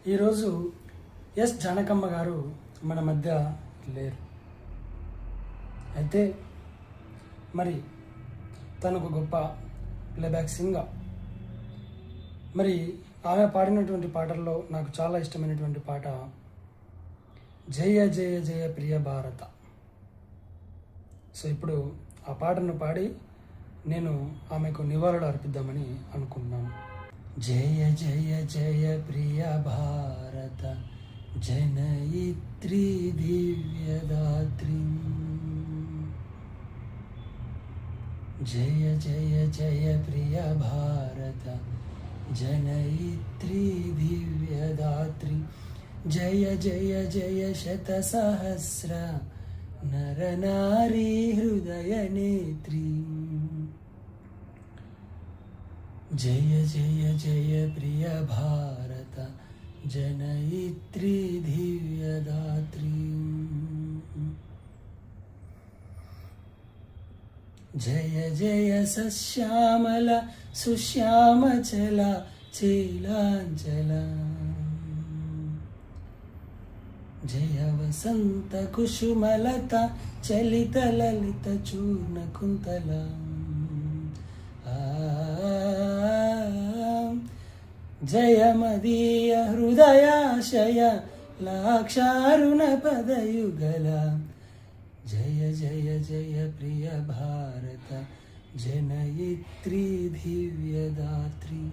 ఈరోజు ఎస్ జానకమ్మ గారు మన మధ్య లేరు. అయితే మరి తనకు గొప్ప ప్లేబ్యాక్ సింగర్. మరి ఆమె పాడినటువంటి పాటల్లో నాకు చాలా ఇష్టమైనటువంటి పాట జయ జయ జయ ప్రియ భారత. సో ఇప్పుడు ఆ పాటను పాడి నేను ఆమెకు నివాళులు అర్పిద్దామని అనుకున్నాను. జయ జయ జయ ప్రియ భారత జనయిత్రి దివ్యదాత్రి. జయ జయ జయ ప్రియ భారత జనయిత్రి దివ్యదాత్రి. జయ జయ జయ శత సహస్ర నర నారీ హృదయ నేత్రి. జయ జయ జయ ప్రియ భారత జనయిత్రి దివ్యదాత్రి. జయ జయ సశ్యామల సుశ్యామచల చీలాంచల. జయ వసంత కుసుమలత చలిత లలిత చూర్ణ కుంతల. జయ మదీయ హృదయాశయ లాక్షారుణ పదయుగల. జయ జయ జయ ప్రియ భారత జనయిత్రి దివ్యదాత్రి.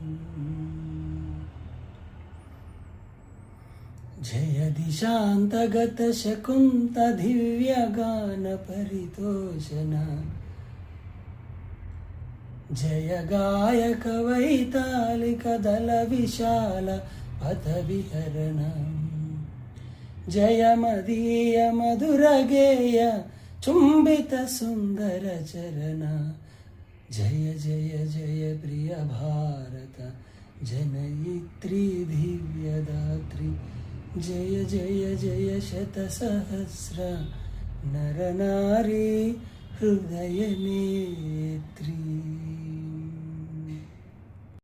జయ దిశాంతగత శకుంత దివ్యగాన పరితోషణ. జయ గాయక వైతాళిక దళ విశాల పథ విహరణ. జయ మదీయ మధుర గేయ చుంబిత సుందర చరణ. జయ జయ జయ ప్రియ భారత జనయిత్రి దివ్యదాత్రి. జయ జయ జయ శత సహస్ర నర నారీ హృదయ నేత్రి.